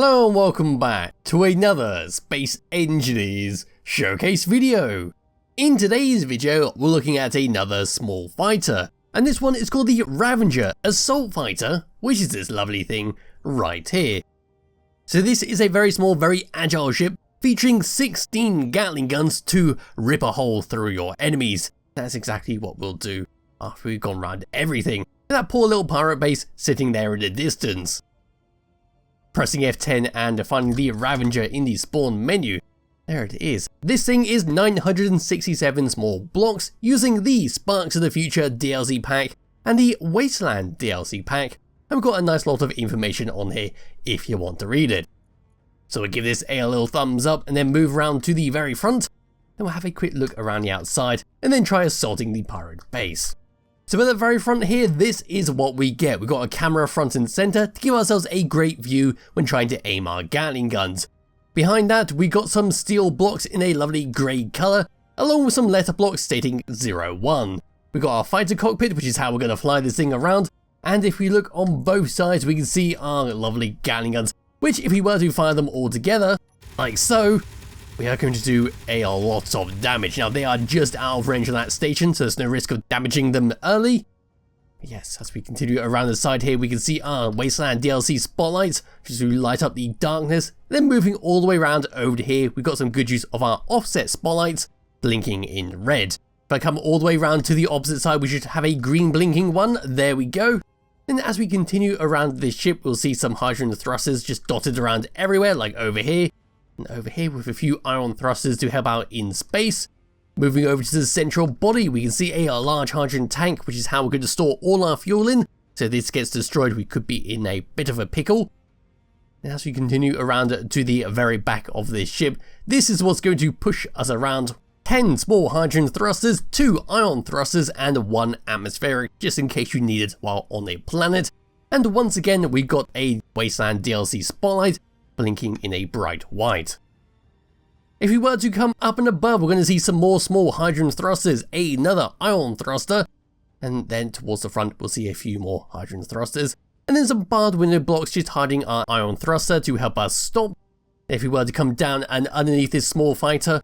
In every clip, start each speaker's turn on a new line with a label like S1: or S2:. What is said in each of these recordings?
S1: Hello and welcome back to another Space Engineers showcase video. In today's video, we're looking at another small fighter, and this one is called the Ravager Assault Fighter, which is this lovely thing right here. So this is a very small, very agile ship featuring 16 gatling guns to rip a hole through your enemies. That's exactly what we'll do after we've gone around everything. And that poor little pirate base sitting there in the distance. Pressing F10 and finding the Ravager in the spawn menu. There it is. This thing is 967 small blocks using the Sparks of the Future DLC pack and the Wasteland DLC pack. And we've got a nice lot of information on here if you want to read it. So we'll give this a little thumbs up and then move around to the very front. Then we'll have a quick look around the outside and then try assaulting the pirate base. So at the very front here, this is what we get. We've got a camera front and center to give ourselves a great view when trying to aim our gatling guns. Behind that, we got some steel blocks in a lovely grey colour, along with some letter blocks stating 01. We've got our fighter cockpit, which is how we're going to fly this thing around. And if we look on both sides, we can see our lovely gatling guns, which if we were to fire them all together, like so, we are going to do a lot of damage. Now, they are just out of range of that station, so there's no risk of damaging them early. But yes, as we continue around the side here, we can see our Wasteland DLC spotlights, just to light up the darkness. Then moving all the way around over to here, we've got some good use of our offset spotlights, blinking in red. If I come all the way around to the opposite side, we should have a green blinking one. There we go. Then as we continue around this ship, we'll see some hydrogen thrusters just dotted around everywhere, like over here. And over here with a few ion thrusters to help out in space. Moving over to the central body, we can see a large hydrogen tank, which is how we're going to store all our fuel in. So if this gets destroyed, we could be in a bit of a pickle. And as we continue around to the very back of this ship, this is what's going to push us around. 10 small hydrogen thrusters, 2 ion thrusters, and 1 atmospheric, just in case you need it while on a planet. And once again, we've got a Wasteland DLC spotlight, blinking in a bright white. If we were to come up and above, we're going to see some more small hydrogen thrusters, another ion thruster, and then towards the front we'll see a few more hydrogen thrusters, and then some barred window blocks just hiding our ion thruster to help us stop. If we were to come down and underneath this small fighter,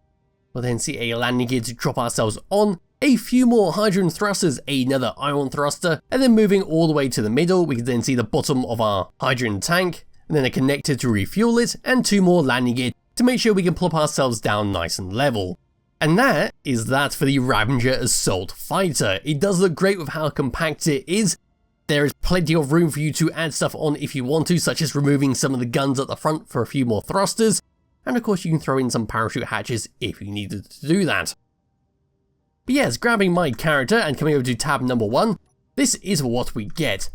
S1: we'll then see a landing gear to drop ourselves on, a few more hydrogen thrusters, another ion thruster, and then moving all the way to the middle, we can then see the bottom of our hydrogen tank, and then a connector to refuel it, and 2 more landing gear to make sure we can plop ourselves down nice and level. And that is that for the Ravager Assault Fighter. It does look great with how compact it is. There is plenty of room for you to add stuff on if you want to, such as removing some of the guns at the front for a few more thrusters, and of course you can throw in some parachute hatches if you needed to do that. But yes, grabbing my character and coming over to tab number 1, this is what we get.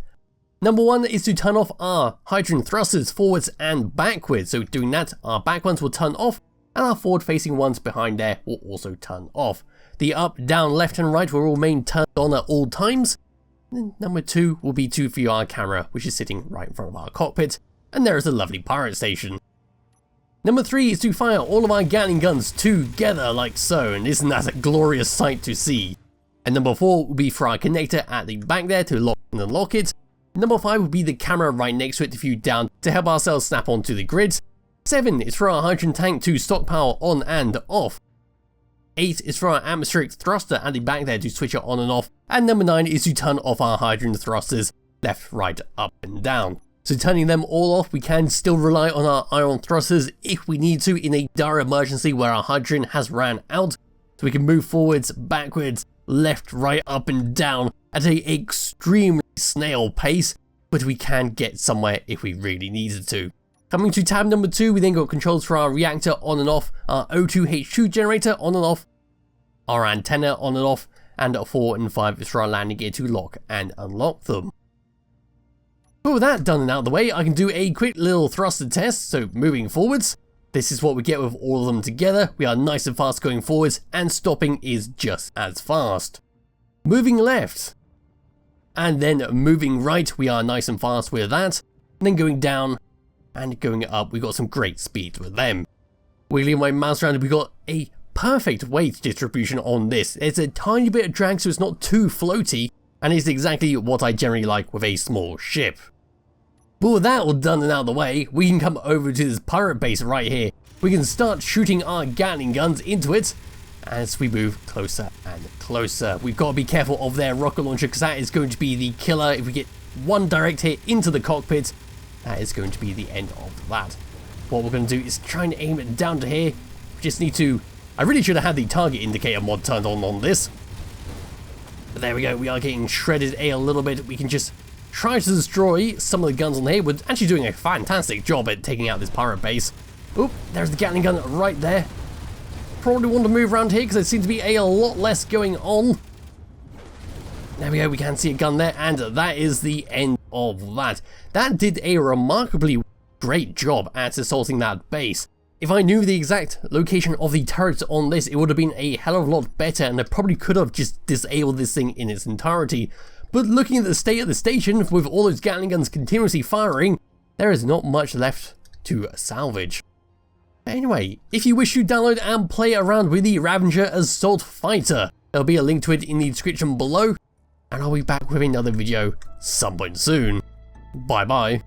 S1: Number 1 is to turn off our hydrogen thrusters forwards and backwards. So doing that, our back ones will turn off and our forward facing ones behind there will also turn off. The up, down, left and right will remain turned on at all times. And then number 2 will be to view our camera, which is sitting right in front of our cockpit. And there is a lovely pirate station. Number 3 is to fire all of our gatling guns together like so, and isn't that a glorious sight to see? And number 4 will be for our connector at the back there to lock and unlock it. Number 5 would be the camera right next to it to view down to help ourselves snap onto the grid. 7 is for our hydrogen tank to stockpile on and off. 8 is for our atmospheric thruster at the back there to switch it on and off. And number 9 is to turn off our hydrogen thrusters left, right, up and down. So turning them all off, we can still rely on our ion thrusters if we need to in a dire emergency where our hydrogen has ran out. So we can move forwards, backwards, left, right, up and down at an extremely snail pace, but we can get somewhere if we really needed to. Coming to tab number 2, we then got controls for our reactor on and off, our O2H2 generator on and off, our antenna on and off, and 4 and 5 is for our landing gear to lock and unlock them. But with that done and out of the way, I can do a quick little thruster test. So moving forwards, this is what we get with all of them together. We are nice and fast going forwards, and stopping is just as fast. Moving left, and then moving right, we are nice and fast with that. And then going down and going up, we got some great speeds with them. Wiggling my mouse around, we got a perfect weight distribution on this. It's a tiny bit of drag, so it's not too floaty, and it's exactly what I generally like with a small ship. But with that all done and out of the way, we can come over to this pirate base right here. We can start shooting our gatling guns into it as we move closer and closer. We've got to be careful of their rocket launcher because that is going to be the killer. If we get one direct hit into the cockpit, that is going to be the end of that. What we're going to do is try and aim it down to here. We just need to... I really should have had the target indicator mod turned on this. But there we go, we are getting shredded a little bit. We can just try to destroy some of the guns on here. We're actually doing a fantastic job at taking out this pirate base. Oop, there's the gatling gun right there. Probably want to move around here because there seems to be a lot less going on. There we go, we can see a gun there, and that is the end of that. That did a remarkably great job at assaulting that base. If I knew the exact location of the turrets on this, it would have been a hell of a lot better, and I probably could have just disabled this thing in its entirety. But looking at the state of the station, with all those gatling guns continuously firing, there is not much left to salvage. Anyway, if you wish to download and play around with the Ravager Assault Fighter, there'll be a link to it in the description below, and I'll be back with another video some point soon. Bye bye.